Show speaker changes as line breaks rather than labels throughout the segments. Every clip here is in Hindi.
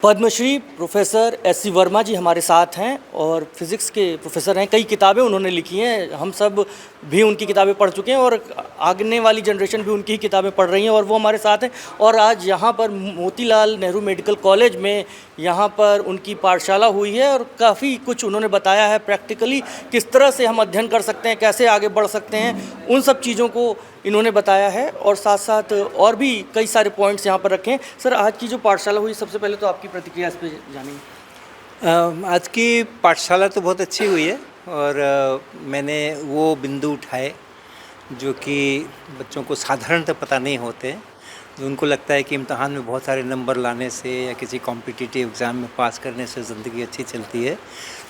Padmashri professor S C. वर्मा जी हमारे साथ हैं और फिज़िक्स के प्रोफेसर हैं। कई किताबें उन्होंने लिखी हैं, हम सब भी उनकी किताबें पढ़ चुके हैं और आगने वाली जनरेशन भी उनकी ही किताबें पढ़ रही हैं और वो हमारे साथ हैं। और आज यहाँ पर मोतीलाल नेहरू मेडिकल कॉलेज में यहाँ पर उनकी पाठशाला हुई है और काफ़ी कुछ उन्होंने बताया है प्रैक्टिकली किस तरह से हम अध्ययन कर सकते हैं, कैसे आगे बढ़ सकते हैं, उन सब चीज़ों को इन्होंने बताया है और साथ साथ और भी कई सारे पॉइंट्स यहाँ पर रखे हैं। सर, आज की जो पाठशाला हुई, सबसे पहले तो आपकी प्रतिक्रिया इस पर जानेंगे।
आज की पाठशाला तो बहुत अच्छी हुई है और मैंने वो बिंदु उठाए जो कि बच्चों को साधारणतः पता नहीं होते हैं। उनको लगता है कि इम्तहान में बहुत सारे नंबर लाने से या किसी कॉम्पिटिटिव एग्ज़ाम में पास करने से ज़िंदगी अच्छी चलती है।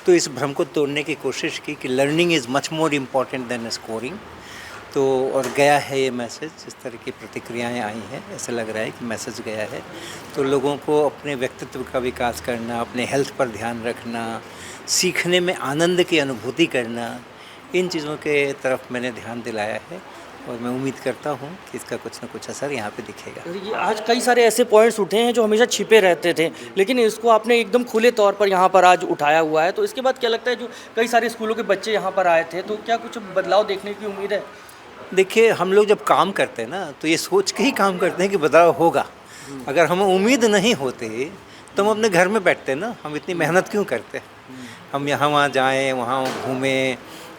तो इस भ्रम को तोड़ने की कोशिश की कि learning is much more important than scoring. तो और गया है ये मैसेज, जिस तरह की प्रतिक्रियाएं आई हैं ऐसा लग रहा है कि मैसेज गया है। तो लोगों को अपने व्यक्तित्व का विकास करना, अपने हेल्थ पर ध्यान रखना, सीखने में आनंद की अनुभूति करना, इन चीज़ों के तरफ मैंने ध्यान दिलाया है और मैं उम्मीद करता हूँ कि इसका कुछ ना कुछ असर यहाँ पे दिखेगा।
ये आज कई सारे ऐसे पॉइंट्स उठे हैं जो हमेशा छिपे रहते थे, लेकिन इसको आपने एकदम खुले तौर पर यहाँ पर आज उठाया हुआ है। तो इसके बाद क्या लगता है, जो कई सारे स्कूलों के बच्चे यहाँ पर आए थे, तो क्या कुछ बदलाव देखने की उम्मीद है?
देखिए, हम लोग जब काम करते हैं ना तो ये सोच के ही काम करते हैं कि बदलाव होगा। अगर हमें उम्मीद नहीं होती तो हम अपने घर में बैठते ना, हम इतनी मेहनत क्यों करते? हम यहाँ वहाँ जाएं, वहाँ घूमें,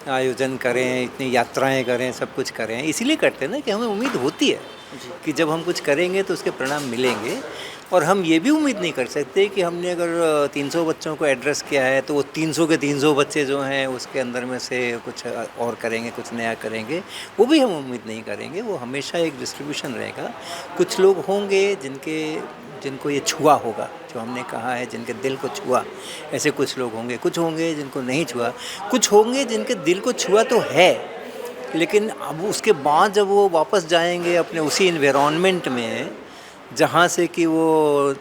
आयोजन करें, इतनी यात्राएं करें, सब कुछ करें, इसीलिए करते हैं ना कि हमें उम्मीद होती है कि जब हम कुछ करेंगे तो उसके परिणाम मिलेंगे। और हम ये भी उम्मीद नहीं कर सकते कि हमने अगर 300 बच्चों को एड्रेस किया है तो वो 300 के 300 बच्चे जो हैं उसके अंदर में से कुछ और करेंगे, कुछ नया करेंगे, वो भी हम उम्मीद नहीं करेंगे। वो हमेशा एक डिस्ट्रीब्यूशन रहेगा। कुछ लोग होंगे जिनको ये छुआ होगा, जो हमने कहा है, जिनके दिल को छुआ, ऐसे कुछ लोग होंगे। कुछ होंगे जिनको नहीं छुआ, कुछ होंगे जिनके दिल को छुआ तो है, लेकिन अब उसके बाद जब वो वापस जाएंगे अपने उसी इन्वायरमेंट में जहाँ से कि वो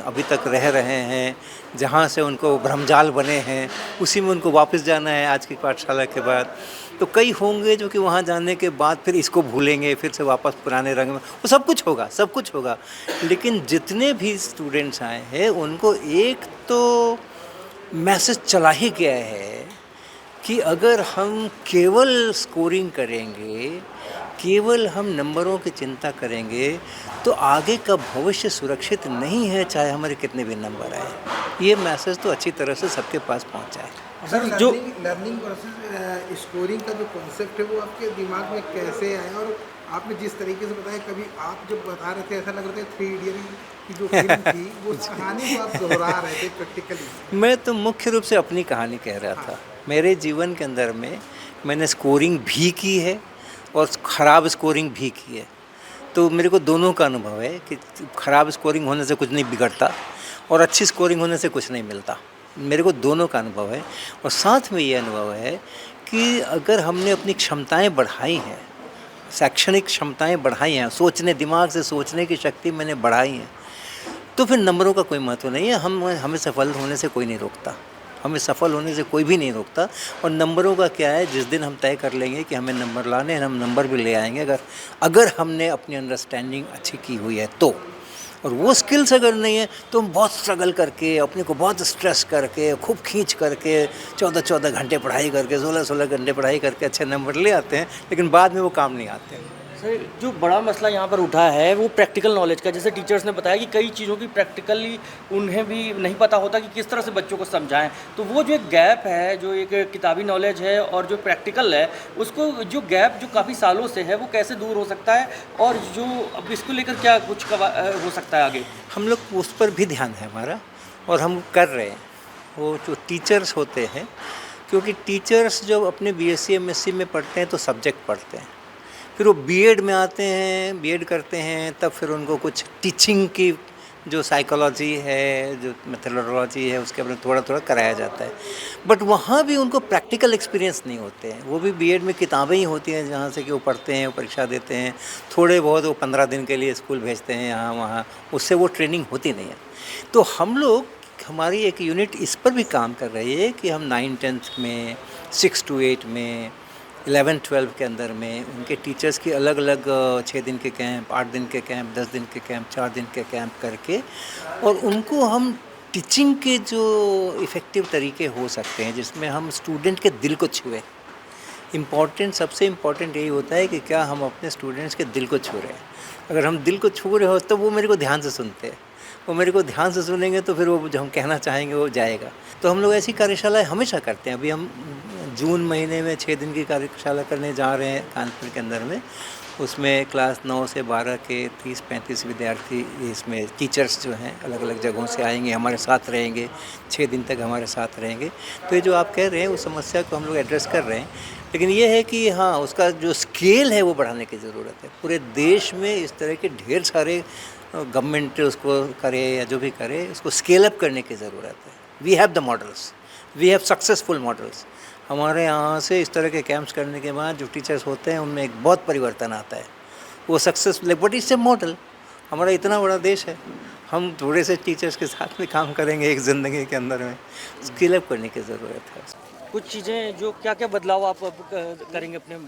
अभी तक रह रहे हैं, जहाँ से उनको भ्रमजाल बने हैं, उसी में उनको वापस जाना है आज की पाठशाला के बाद। तो कई होंगे जो कि वहाँ जाने के बाद फिर इसको भूलेंगे, फिर से वापस पुराने रंग में, वो सब कुछ होगा, सब कुछ होगा। लेकिन जितने भी स्टूडेंट्स आए हैं उनको एक तो मैसेज चला ही गया है कि अगर हम केवल स्कोरिंग करेंगे, केवल हम नंबरों की चिंता करेंगे तो आगे का भविष्य सुरक्षित नहीं है, चाहे हमारे कितने भी नंबर आए। ये मैसेज तो अच्छी तरह से सबके पास पहुंचा है।
सर, जो लर्निंग वर्सेस स्कोरिंग का जो कॉन्सेप्ट है वो आपके दिमाग में कैसे आया? और आपने जिस तरीके से बताया, कभी आप जब बता रहे थे ऐसा लग रहा था 3 इडियट की जो फिल्म थी वो कहानी को आप दोहरा रहे थे प्रैक्टिकली।
मैं तो मुख्य रूप से अपनी कहानी कह रहा था। मेरे जीवन के अंदर में मैंने स्कोरिंग भी की है और ख़राब स्कोरिंग भी की है। तो मेरे को दोनों का अनुभव है कि ख़राब स्कोरिंग होने से कुछ नहीं बिगड़ता और अच्छी स्कोरिंग होने से कुछ नहीं मिलता। मेरे को दोनों का अनुभव है और साथ में ये अनुभव है कि अगर हमने अपनी क्षमताएं बढ़ाई हैं, शैक्षणिक क्षमताएं बढ़ाई हैं, सोचने, दिमाग से सोचने की शक्ति मैंने बढ़ाई है, तो फिर नंबरों का कोई महत्व नहीं है। हमें सफल होने से कोई नहीं रोकता, हमें सफल होने से कोई भी नहीं रोकता। और नंबरों का क्या है, जिस दिन हम तय कर लेंगे कि हमें नंबर लाने हैं, हम नंबर भी ले आएंगे अगर हमने अपनी अंडरस्टैंडिंग अच्छी की हुई है तो। और वो स्किल्स अगर नहीं है तो हम बहुत स्ट्रगल करके, अपने को बहुत स्ट्रेस करके, खूब खींच करके 14-14 घंटे पढ़ाई करके, 16-16 घंटे पढ़ाई करके अच्छे नंबर ले आते हैं, लेकिन बाद में वो काम नहीं आते हैं।
सर, जो बड़ा मसला यहाँ पर उठा है वो प्रैक्टिकल नॉलेज का। जैसे टीचर्स ने बताया कि कई चीज़ों की प्रैक्टिकली उन्हें भी नहीं पता होता कि किस तरह से बच्चों को समझाएं। तो वो जो एक गैप है, जो एक किताबी नॉलेज है और जो प्रैक्टिकल है, उसको जो गैप जो काफ़ी सालों से है वो कैसे दूर हो सकता है और जो अब इसको लेकर क्या कुछ हो सकता है आगे?
हम लोग उस पर भी ध्यान है हमारा और हम कर रहे हैं। वो जो टीचर्स होते हैं, क्योंकि टीचर्स जब अपने बीएससी एमएससी में पढ़ते हैं तो सब्जेक्ट पढ़ते हैं, फिर वो बीएड में आते हैं, बीएड करते हैं, तब फिर उनको कुछ टीचिंग की जो साइकोलॉजी है, जो मेथोडोलॉजी है, उसके बारे में थोड़ा थोड़ा कराया जाता है। बट वहाँ भी उनको प्रैक्टिकल एक्सपीरियंस नहीं होते हैं। वो भी बीएड में किताबें ही होती हैं जहाँ से कि वो पढ़ते हैं, वो परीक्षा देते हैं, थोड़े बहुत वो 15 दिन के लिए स्कूल भेजते हैं यहाँ वहाँ, उससे वो ट्रेनिंग होती नहीं है। तो हम लोग, हमारी एक यूनिट इस पर भी काम कर रही है कि हम 9th 10th में, 6 to 8 में, 11-12 के अंदर में उनके टीचर्स की अलग अलग 6 दिन के कैंप, 8 दिन के कैंप, 10 दिन के कैंप, 4 दिन के कैंप करके, और उनको हम टीचिंग के जो इफ़ेक्टिव तरीके हो सकते हैं जिसमें हम स्टूडेंट के दिल को छुए। सबसे इम्पॉर्टेंट यही होता है कि क्या हम अपने स्टूडेंट्स के दिल को छू रहे हैं। अगर हम दिल को छू रहे हो तो वो मेरे को ध्यान से सुनते हैं, वो मेरे को ध्यान से सुनेंगे तो फिर वो जो हम कहना चाहेंगे वो जाएगा। तो हम लोग ऐसी कार्यशालाएँ हमेशा करते हैं। अभी हम जून महीने में 6 दिन की कार्यशाला करने जा रहे हैं कानपुर के अंदर में। उसमें क्लास 9 से 12 के 30-35 विद्यार्थी, इसमें टीचर्स जो हैं अलग अलग जगहों से आएंगे, हमारे साथ रहेंगे, 6 दिन तक हमारे साथ रहेंगे। तो ये जो आप कह रहे हैं उस समस्या को हम लोग एड्रेस कर रहे हैं, लेकिन ये है कि हाँ, उसका जो स्केल है वो बढ़ाने की ज़रूरत है। पूरे देश में इस तरह के ढेर सारे गवर्नमेंट उसको करे या जो भी करे, उसको स्केल अप करने की ज़रूरत है। We have the models, we have successful models. हमारे यहाँ से इस तरह के कैंप्स करने के बाद जो टीचर्स होते हैं उनमें एक बहुत परिवर्तन आता है, वो सक्सेसफुल। बट इससे मॉडल, हमारा इतना बड़ा देश है, हम थोड़े से टीचर्स के साथ में काम करेंगे एक ज़िंदगी के अंदर में, स्किल अप करने की ज़रूरत है।
कुछ चीज़ें जो क्या क्या बदलाव आप अब करेंगे अपने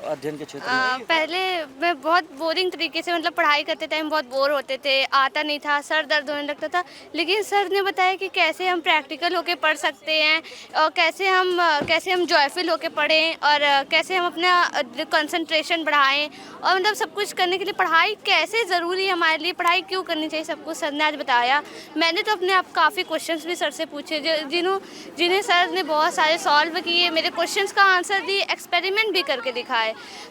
अध्ययन के क्षेत्र में?
पहले मैं बहुत बोरिंग तरीके से, मतलब पढ़ाई करते टाइम बहुत बोर होते थे, आता नहीं था, सर दर्द होने लगता था। लेकिन सर ने बताया कि कैसे हम प्रैक्टिकल होके पढ़ सकते हैं, और कैसे हम जॉयफुल होके पढ़ें, और कैसे हम अपना कंसंट्रेशन बढ़ाएं, और मतलब सब कुछ करने के लिए पढ़ाई कैसे ज़रूरी है हमारे लिए, पढ़ाई क्यों करनी चाहिए, सब कुछ सर ने आज बताया। मैंने तो अपने आप काफ़ी क्वेश्चंस भी सर से पूछे, जिन्हें सर ने बहुत सारे सॉल्व किए, मेरे क्वेश्चंस का आंसर दिए, एक्सपेरिमेंट भी करके दिखाए।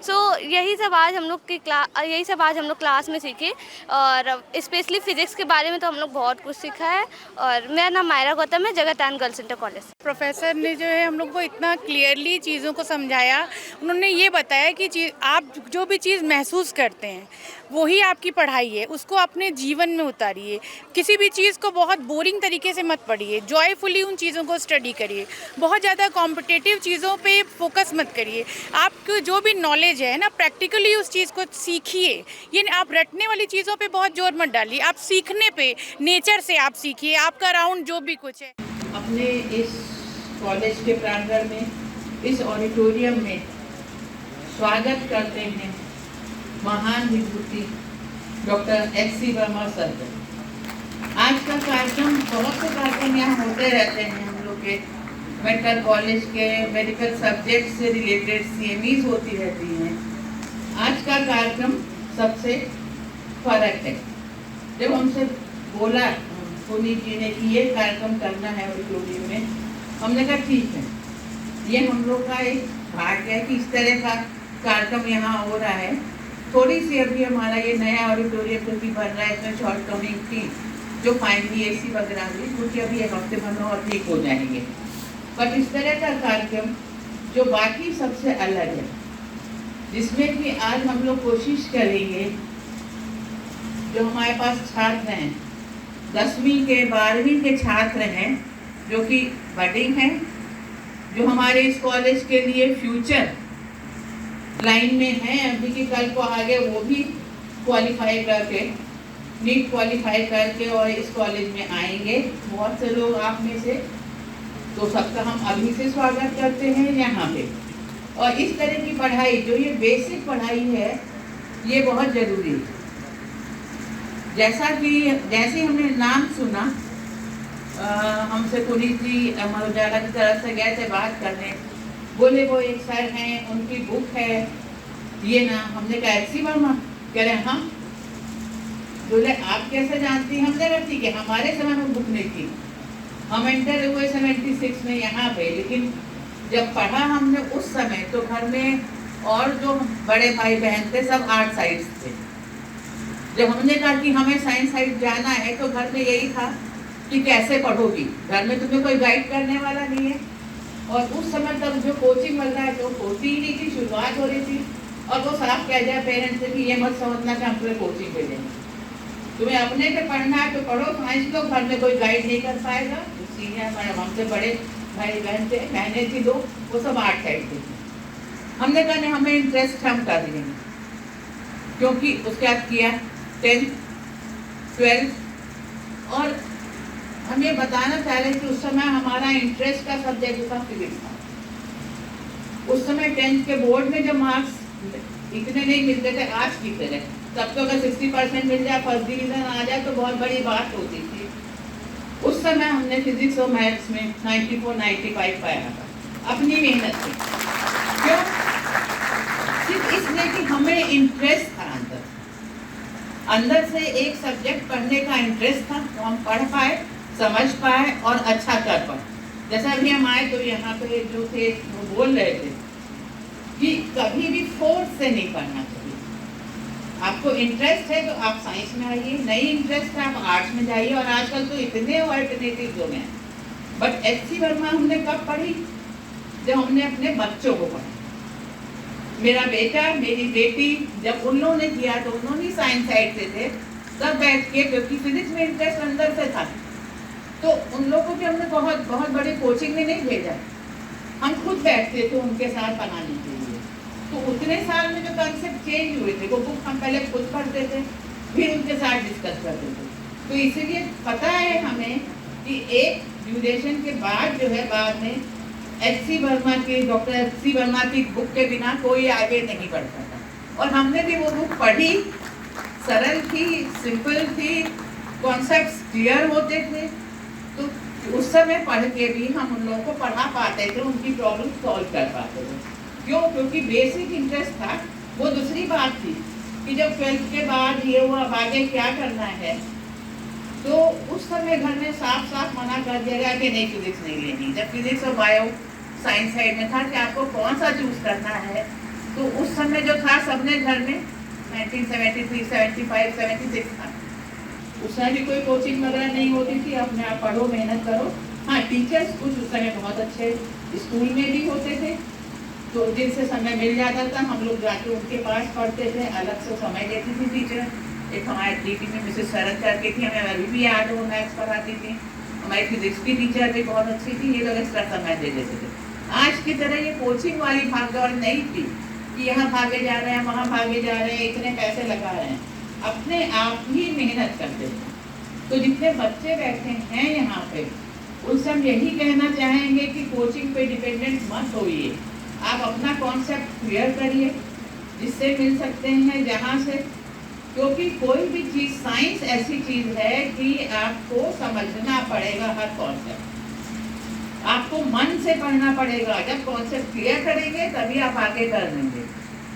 सो यही सब आज हम लोग क्लास में सीखे, और स्पेशली फिजिक्स के बारे में तो हम लोग बहुत कुछ सीखा है। और मेरा नाम मायरा गौतम है, जगतान गर्ल्स इंटर कॉलेज।
प्रोफेसर ने जो है हम लोग को इतना क्लियरली चीज़ों को समझाया। उन्होंने ये बताया कि आप जो भी चीज़ महसूस करते हैं वही आपकी पढ़ाई है, उसको अपने जीवन में उतारिए। किसी भी चीज़ को बहुत बोरिंग तरीके से मत पढ़िए, जॉयफुली उन चीज़ों को स्टडी करिए। बहुत ज़्यादा कॉम्पिटिटिव चीज़ों पे फोकस मत करिए। आपको जो भी नॉलेज है ना, प्रैक्टिकली उस चीज़ को सीखिए। ये आप रटने वाली चीज़ों पे बहुत जोर मत डालिए, आप सीखने पे, नेचर से आप सीखिए, आपका अराउंड जो भी कुछ है।
अपने इस कॉलेज के प्रांगण में, इस ऑडिटोरियम में स्वागत करते हैं महान विभूति डॉक्टर एच.सी. वर्मा सर का। आज का कार्यक्रम, बहुत से कार्यक्रम यहाँ होते रहते हैं हम लोग के मेडिकल कॉलेज के, मेडिकल सब्जेक्ट से रिलेटेड CMEs होती रहती हैं। आज का कार्यक्रम सबसे फर्क है। जब हमसे बोला पुनीत जी ने कि ये कार्यक्रम करना है ऑडिटोरियम में, हमने कहा ठीक है, ये हम लोग का एक भाग्य है कि इस तरह का कार्यक्रम यहाँ हो रहा है। थोड़ी सी अभी हमारा ये नया ऑडिटोरियम जो कि बन रहा है, इसमें शॉर्ट कमिंग थी, जो फाइनली AC वगैरह हुई, क्योंकि अभी एक हफ्ते भर में और ठीक हो जाएंगे। पर इस तरह का कार्यक्रम जो बाकी सबसे अलग है, जिसमें कि आज हम लोग कोशिश करेंगे, जो हमारे पास छात्र हैं, 10वीं के 12वीं के छात्र हैं, जो कि बडिंग हैं, जो हमारे इस कॉलेज के लिए फ्यूचर लाइन में हैं, अभी के कल को आगे वो भी क्वालिफाई करके, नीट क्वालिफाई करके और इस कॉलेज में आएंगे। बहुत से लोग आप में से, तो सबका हम अभी से स्वागत करते हैं यहाँ पे। और इस तरह की पढ़ाई, जो ये बेसिक पढ़ाई है, ये बहुत ज़रूरी है। जैसे हमने नाम सुना, हमसे पुनीत जी अमर उजाला की तरफ से गए थे बात करने, बोले वो एक सर हैं, उनकी बुक है ये ना। हमने कहा एच.सी. वर्मा, कह रहे हम। बोले आप कैसे जानती हैं? हमने कहा ठीक है, हमारे समय में बुक नहीं थी, हम एंटर हुए 76 में यहाँ पे, लेकिन जब पढ़ा हमने उस समय, तो घर में और जो बड़े भाई बहन थे सब आर्ट साइड्स थे। जब हमने कहा कि हमें साइंस साइड जाना है, तो घर में यही था कि कैसे पढ़ोगी, घर में तुम्हें कोई गाइड करने वाला नहीं है। और उस समय तक जो कोचिंग मिल रहा है, जो होती ही नहीं थी, शुरुआत हो रही थी, और वो साफ कह जाए पेरेंट्स से कि ये मत समझना कि हम तुम्हें कोचिंग भेजेंगे, तुम्हें अपने पे पढ़ना है तो पढ़ो, साइंस लो, घर में कोई गाइड नहीं कर पाएगा। सीनियर हमसे बड़े भाई बहन थे, बहनें थी, लोग वो सब आर्ट साइड थे। हमने कहा नहीं, हमें इंटरेस्ट हम कर लेंगे, क्योंकि उसके बाद किया 10th 12th। और हम ये बताना चाह रहे हैं कि उस समय हमारा इंटरेस्ट का सब्जेक्ट था फिजिक्स था। उस समय 10th के बोर्ड में जब मार्क्स इतने नहीं मिलते थे आज की तरह, तब तो अगर 60% मिल जाए, फर्स्ट डिवीज़न आ जाए तो बहुत बड़ी बात होती थी। उस समय हमने फिजिक्स और मैथ्स में 94-95 पाया था अपनी मेहनत से। क्यों? सिर्फ इसलिए कि हमें इंटरेस्ट था अंदर से एक सब्जेक्ट पढ़ने का इंटरेस्ट था, तो हम पढ़ पाए, समझ पाए और अच्छा कर पाए। जैसा अभी हम आए तो यहाँ पे जो थे वो बोल रहे थे कि कभी भी फोर्स से नहीं पढ़ना चाहिए। आपको इंटरेस्ट है तो आप साइंस में आइए, नहीं इंटरेस्ट है आप आर्ट्स में जाइए, और आजकल तो इतने अल्टरनेटिव हो गए हैं। बट एच.सी. वर्मा हमने कब पढ़ी? जब हमने अपने बच्चों को पढ़ा। मेरा बेटा, मेरी बेटी, जब उन लोगों ने किया तो उन्होंने साइंस साइड से थे, तब बैठ के, क्योंकि फिजिक्स में इंटरेस्ट अंदर से था, तो उन लोगों को भी हमने बहुत बड़ी कोचिंग में नहीं भेजा, हम खुद बैठते थे उनके साथ बनाने के लिए। तो उतने साल में जो कंसेप्ट चेंज हुए थे, वो बुक हम पहले खुद पढ़ते थे, फिर उनके साथ डिस्कस करते थे। तो इसीलिए पता है हमें कि एक ड्यूरेशन के बाद जो है, बाद में एच.सी. वर्मा की, डॉक्टर एच.सी. वर्मा की बुक के बिना कोई आगे नहीं बढ़ सकता। और हमने भी वो बुक पढ़ी, सरल थी, सिंपल थी, कॉन्सेप्ट्स क्लियर होते थे, तो उस समय पढ़ के भी हम उन लोगों को पढ़ा पाते थे, उनकी प्रॉब्लम सॉल्व कर पाते थे। क्यों? क्योंकि बेसिक इंटरेस्ट था। वो दूसरी बात थी कि जब 12th के बाद ये हुआ, अब आगे क्या करना है, तो उस समय घर में साफ साफ मना कर दिया गया कि नहीं, फिजिक्स नहीं लेनी। जब फिजिक्स और बायो साइंस साइड में था कि आपको कौन सा चूज करना है, तो उस समय जो था सबने घर में 1973, 75, 76 था, उस समय भी कोई कोचिंग वगैरह नहीं होती थी, अपने आप पढ़ो, मेहनत करो। हाँ, टीचर्स कुछ उस समय बहुत अच्छे स्कूल में भी होते थे, तो जिनसे समय मिल जाता था हम लोग जाके उनके पास पढ़ते थे, अलग से समय देती थी टीचर। एक हमारे टीटी में मिसेस शरद करके थी, हमें अभी भी याद हो, मैथ्स पढ़ाती थी। हमारी फिजिक्स की टीचर भी बहुत अच्छी थी, ये लोग एक्स्ट्रा समय दे देते थे। आज की तरह ये कोचिंग वाली भागदौड़ नहीं थी कि यहाँ भागे जा रहे हैं, वहाँ भागे जा रहे हैं, इतने पैसे लगा रहे हैं। अपने आप ही मेहनत करते थे। तो जितने बच्चे बैठे हैं यहाँ पे, उनसे हम यही कहना चाहेंगे कि कोचिंग पे डिपेंडेंट मत होइए। आप अपना कॉन्सेप्ट क्लियर करिए, जिससे मिल सकते हैं जहाँ से, क्योंकि कोई भी चीज़, साइंस ऐसी चीज़ है कि आपको समझना पड़ेगा हर कॉन्सेप्ट, आपको मन से पढ़ना पड़ेगा। जब कॉन्सेप्ट क्लियर करेंगे तभी आप आगे कर लेंगे।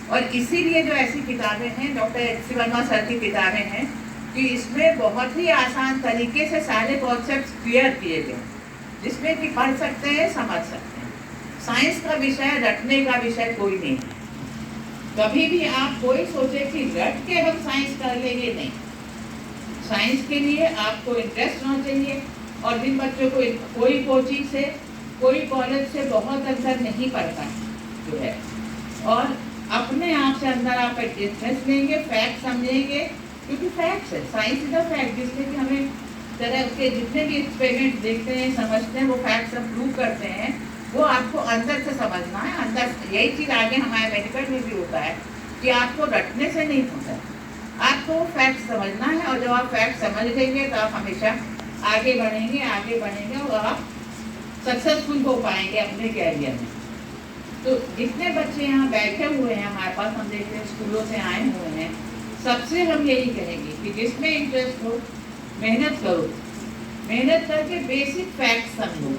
और इसीलिए जो ऐसी किताबें हैं, डॉक्टर एच.सी. वर्मा सर की किताबें हैं, कि इसमें बहुत ही आसान तरीके से सारे कॉन्सेप्ट क्लियर किए गए, जिसमें कि पढ़ सकते हैं, समझ सकते हैं। साइंस का विषय रटने का विषय कोई नहीं है। कभी भी आप कोई सोचे कि रट के हम साइंस कर लेंगे, नहीं। साइंस के लिए आपको इंटरेस्ट होना चाहिए। और जिन बच्चों को कोई कोचिंग से, कोई कॉलेज से बहुत अंदर नहीं पड़ता जो है, और अपने आप से अंदर आप इंटरेस्ट लेंगे, फैक्ट समझेंगे, क्योंकि फैक्ट्स है, साइंस इज अ फैक्ट, जिससे कि हमें तरह के जितने भी एक्सपेरिमेंट देखते हैं, समझते हैं, वो फैक्ट्स हम प्रूव करते हैं, वो आपको अंदर से समझना है। अंदर यही चीज़ आगे हमारे मेडिकल में भी होता है कि आपको रटने से नहीं होता, आपको फैक्ट समझना है। और जब आप फैक्ट समझ लेंगे तो आप हमेशा आगे बढ़ेंगे और आप सक्सेसफुल हो पाएंगे अपने कैरियर में। तो जितने बच्चे यहाँ बैठे हुए हैं हमारे पास, हम देखते हैं स्कूलों से आए हुए हैं, सबसे हम यही कहेंगे कि जिसमें इंटरेस्ट हो, मेहनत करो, मेहनत करके बेसिक फैक्ट समझो।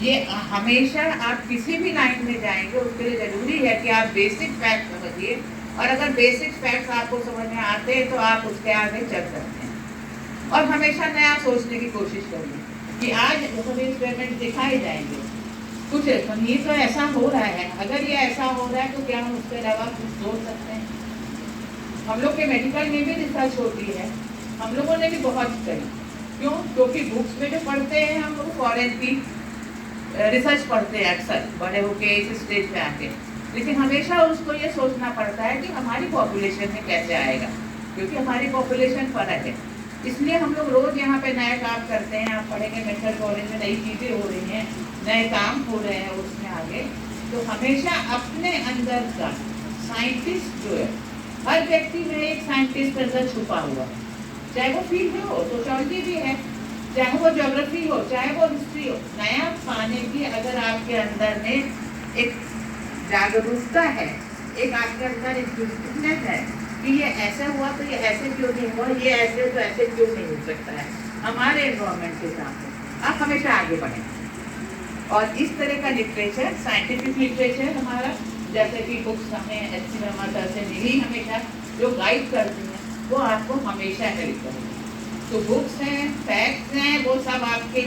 ये हमेशा आप किसी भी लाइन में जाएंगे, उसके लिए ज़रूरी है कि आप बेसिक फैक्ट समझिए, और अगर बेसिक फैक्ट्स आपको समझ में आते हैं तो आप उसके आगे चल सकते हैं। और हमेशा नया सोचने की कोशिश करिए कि आज सभी एक्सपेरिमेंट दिखाए जाएंगे, कुछ ये तो ऐसा हो रहा है, अगर ये ऐसा हो रहा है तो क्या हम उसके अलावा कुछ सोच सकते हैं। हम लोग के मेडिकल में भी रिसर्च होती है, हम लोगों ने भी बहुत करी। क्यों? क्योंकि बुक्स में जो पढ़ते हैं हम लोग फॉरेन की रिसर्च पढ़ते हैं अक्सर बड़े होके इस स्टेज पे आके, लेकिन हमेशा उसको ये सोचना पड़ता है कि हमारी पॉपुलेशन में कैसे आएगा, क्योंकि हमारी पॉपुलेशन फर्क है। इसलिए हम लोग रोज़ यहाँ पे नए काम करते हैं। आप पढ़ेंगे मेडिकल कॉलेज में नई चीज़ें हो रही हैं, नए काम हो रहे हैं उसमें आगे। तो हमेशा अपने अंदर का साइंटिस्ट जो है, हर व्यक्ति में एक साइंटिस्ट अंदर छुपा हुआ, चाहे वो फील्ड में हो, सोशियोलॉजी भी है, चाहे वो ज्योग्राफी हो, चाहे वो हिस्ट्री हो। नया पाने की अगर आपके अंदर में एक जागरूकता है, एक आपके अंदर इंट्यूटिवनेस है कि ये ऐसा हुआ तो ये ऐसे क्यों नहीं हुआ, ये ऐसे तो ऐसे क्यों नहीं हो सकता है हमारे एनवायरमेंट के साथ। आप हमेशा आगे बढ़ें और इस तरह का लिटरेचर, साइंटिफिक लिटरेचर हमारा, जैसे कि बुक्स हमें एच.सी. वर्मा सर से मिली हमेशा, जो गाइड करती हैं वो आपको हमेशा हेल्प करेंगे। तो बुक्स हैं, फैक्ट्स हैं, वो सब आपके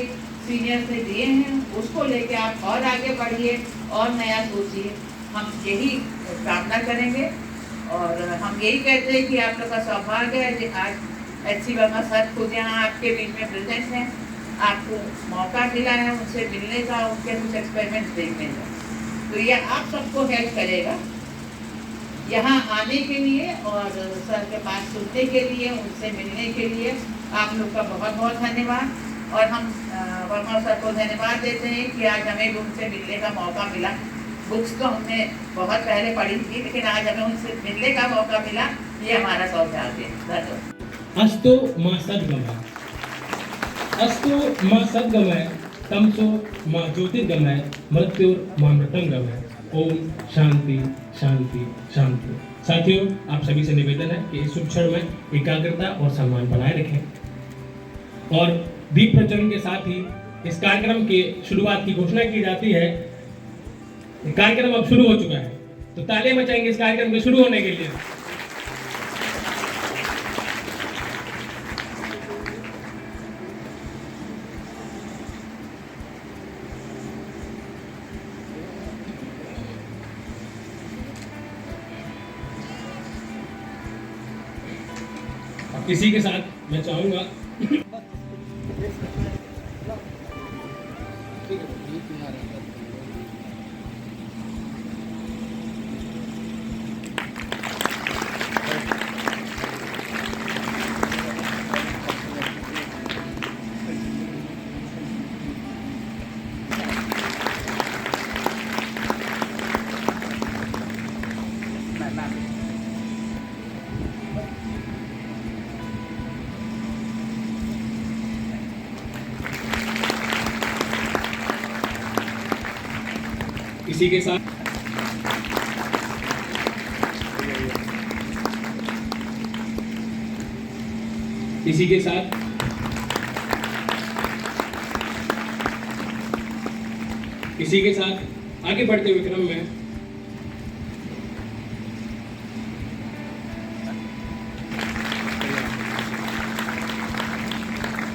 सीनियर ने दिए हैं, उसको लेके आप और आगे बढ़िए और नया सोचिए। हम यही कामना करेंगे और हम यही कहते हैं कि आप लोग का सौभाग्य है कि आज एच.सी. वर्मा सर खुद यहाँ आपके बीच में प्रेजेंट हैं, आपको मौका मिला है उनसे मिलने का, उनके कुछ एक्सपेरिमेंट्स देखने का, तो ये आप सबको हेल्प करेगा यहाँ आने के लिए और सर के पास सुनने के लिए, उनसे मिलने के लिए। आप लोग का बहुत बहुत धन्यवाद और हम वर्मा सर को धन्यवाद देते हैं कि आज हमें भी उनसे मिलने का मौका मिला। बुक्स तो हमने बहुत पहले पढ़ी थी, लेकिन आज हमें उनसे मिलने का मौका मिला, ये हमारा सौभाग्य है। धन्यवाद।
अस्तु मां सद्गमय, अस्तु मां सद्गमय, तमसो मां ज्योतिर्गमय, मृत्युर्मामृतं गमय। ओम शांति शांति शांति। साथियों, आप सभी से निवेदन है कि इस शुभ क्षण में एकाग्रता और सम्मान बनाए रखें और दीप प्रज्वलन के साथ ही इस कार्यक्रम के शुरुआत की घोषणा की जाती है। कार्यक्रम अब शुरू हो चुका है, तो तालियां बजाएंगे इस कार्यक्रम के शुरू होने के लिए। इसी के साथ मैं चाहूंगा इसी के साथ इसी के साथ इसी के साथ आगे बढ़ते हुए क्रम में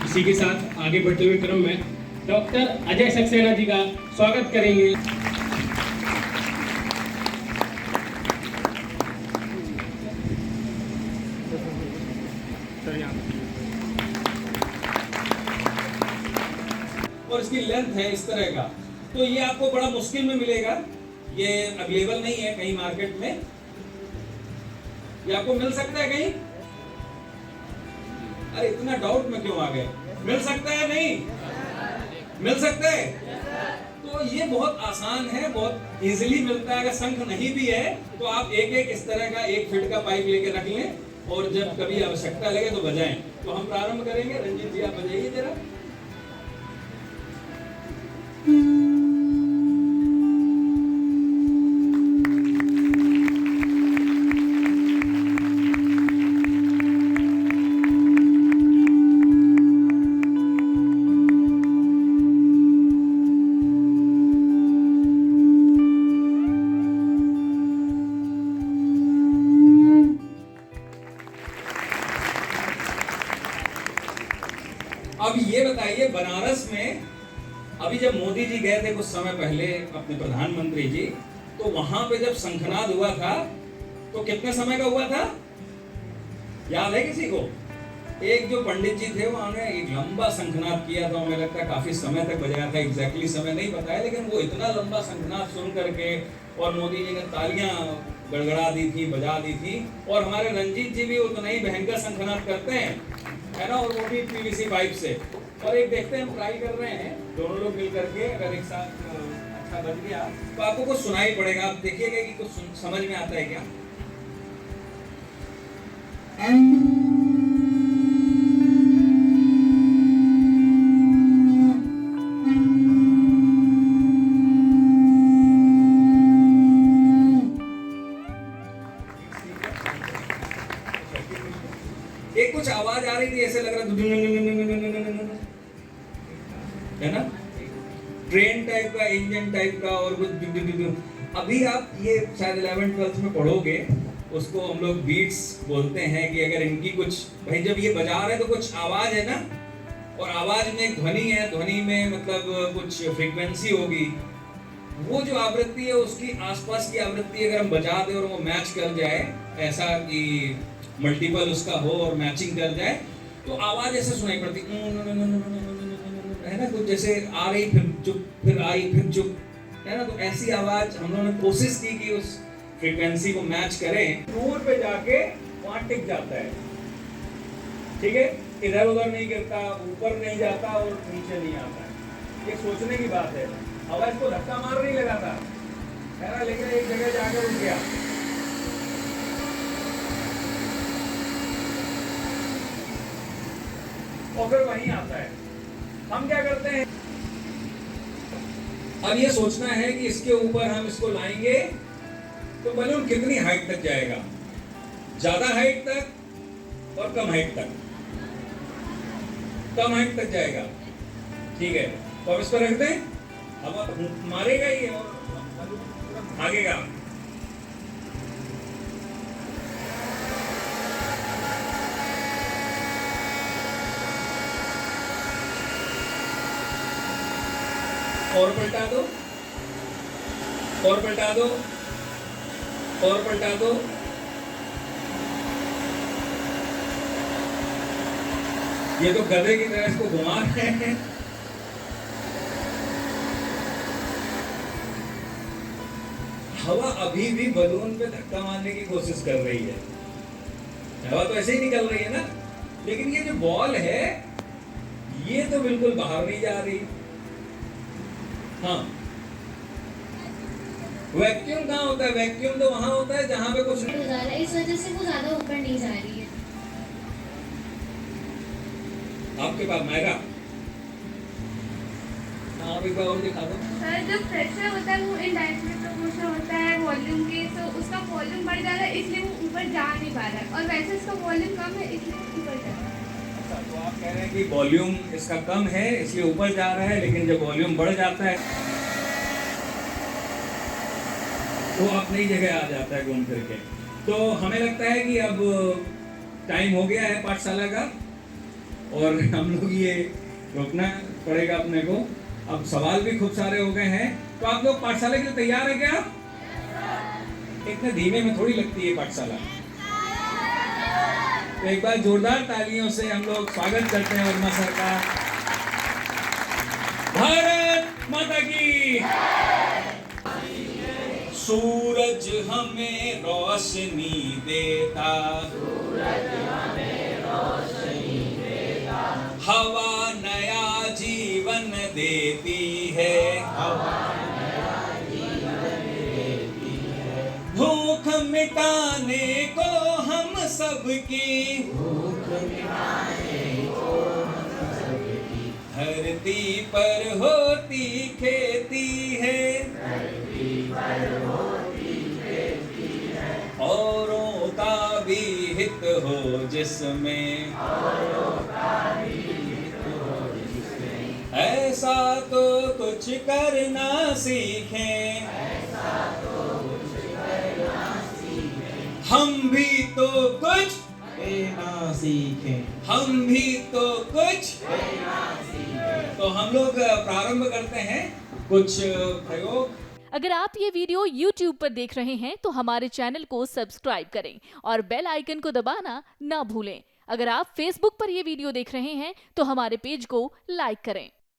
इसी के साथ आगे बढ़ते हुए क्रम में डॉक्टर अजय सक्सेना जी का स्वागत करेंगे।
और इसकी लेंथ है इस तरह का, तो ये आपको बड़ा मुश्किल में मिलेगा, ये अवेलेबल नहीं है कहीं मार्केट में। ये आपको मिल सकता है कहीं? अरे इतना डाउट में क्यों आ गए? मिल सकता है? नहीं मिल सकता है? तो ये बहुत आसान है, बहुत इजीली मिलता है। अगर शंख नहीं भी है तो आप एक एक इस तरह का 1 फीट का पाइप लेके रख लें और जब कभी आवश्यकता लगे तो बजाएं। तो हम प्रारंभ करेंगे। रंजीत जी आप बजाइए जरा। अब ये बताइए, बनारस में अभी जब मोदी जी गए थे कुछ समय पहले, अपने प्रधानमंत्री जी, तो वहां पे जब शंखनाद हुआ था तो कितने समय का हुआ था याद है किसी को? एक जो पंडित जी थे उन्होंने एक लंबा शंखनाद किया था, मुझे लगता है काफी समय तक बजाया था, एग्जैक्टली समय नहीं पता है, लेकिन वो इतना लंबा शंखनाद सुन करके और मोदी जी ने तालियां गड़गड़ा दी थी, बजा दी थी। और हमारे रंजीत जी भी उतना ही भयंकर शंखनाद करते हैं, है ना, और वो भी पीवीसी पाइप से। और एक देखते हैं, हम ट्राई कर रहे हैं दोनों लोग मिल करके, अगर एक साथ अच्छा बज गया तो आपको कुछ सुनाई पड़ेगा। आप देखिएगा कि कुछ समझ में आता है क्या। है ना, ट्रेन टाइप का, इंजन टाइप का, और कुछ अभी आप ये शायद 11th-12th में पढ़ोगे, उसको हम लोग बीट्स बोलते हैं कि अगर इनकी कुछ, भाई जब ये बजा रहे हैं तो कुछ आवाज है ना, और आवाज में एक ध्वनि है, ध्वनि में मतलब कुछ फ्रीक्वेंसी होगी, वो जो आवृत्ति है उसकी आसपास की आवृत्ति अगर हम बजा दें और वो मैच कर जाए, ऐसा कि मल्टीपल उसका हो और मैचिंग कर जाए, तो आवाज ऐसे सुनाई पड़ती है ना, कुछ जैसे आ रही फिर चुप, फिर आई फिर चुप, है ना। तो ऐसी आवाज हम लोगों ने कोशिश की कि उस फ्रीक्वेंसी को मैच करें, दूर पे जाके वहां टिक जाता है, ठीक है, इधर उधर नहीं गिरता, ऊपर नहीं जाता और नीचे नहीं आता है। ये सोचने की बात है। आवाज को धक्का मार नहीं लगा था, है ना, लेकिन एक जगह जाकर रुक गया। और फिर वहीं आता है। हम क्या करते हैं, अब ये सोचना है कि इसके ऊपर हम इसको लाएंगे तो बलून कितनी हाइट तक जाएगा, ज्यादा हाइट तक और कम हाइट तक। कम हाइट तक जाएगा, ठीक है, तो अब इस पर रख दें, अब मारेगा ही और भागेगा। और पलटा दो, और पलटा दो, और पलटा दो। ये तो गधे की तरह इसको घुमा रहे हैं। हवा अभी भी बलून पे धक्का मारने की कोशिश कर रही है, हवा तो ऐसे ही निकल रही है ना, लेकिन ये जो बॉल है ये तो बिल्कुल बाहर नहीं जा रही। हाँ, वैक्यूम कहाँ होता है? वैक्यूम तो वहां होता है जहां पे कुछ नहीं,
इस वजह से वो ज्यादा ऊपर नहीं जा रही है।
आपके पास मायरा, आप एक बार और दिखा दो।
सर, जो प्रेशर होता है वो इनडायरेक्ट प्रोपोर्शनल होता है वॉल्यूम के, तो उसका वॉल्यूम बढ़ जा रहा है इसलिए वो ऊपर जा नहीं पा रहा है, और वैसे इसका वॉल्यूम कम है इसलिए ऊपर जा रहा है।
अच्छा, तो आप कह रहे हैं कि वॉल्यूम इसका कम है इसलिए ऊपर जा रहा है, लेकिन जब वॉल्यूम बढ़ जाता है तो अपनी जगह आ जाता है घूम फिर के। तो हमें लगता है कि अब टाइम हो गया है पाठशाला का, और हम लोग ये रोकना पड़ेगा अपने को। अब सवाल भी खूब सारे हो गए हैं, तो आप लोग पाठशाला के लिए तैयार है क्या? इतने धीमे में थोड़ी लगती है पाठशाला। तो एक बार जोरदार तालियों से हम लोग स्वागत करते हैं वर्मा सर का। भारत माता की। सूरज हमें रोशनी देता, हवा नया जीवन देती है, भूख मिटाने को हम सबकी, धरती पर होती खेती है, औरों का भी हित हो जिसमें, ऐसा तो कुछ करना सीखें, हम भी तो कुछ
देना सीखें,
हम भी तो कुछ सीखें। तो हम लोग प्रारंभ करते हैं कुछ प्रयोग।
अगर आप ये वीडियो YouTube पर देख रहे हैं तो हमारे चैनल को सब्सक्राइब करें और बेल आइकन को दबाना ना भूलें। अगर आप Facebook पर ये वीडियो देख रहे हैं तो हमारे पेज को लाइक करें।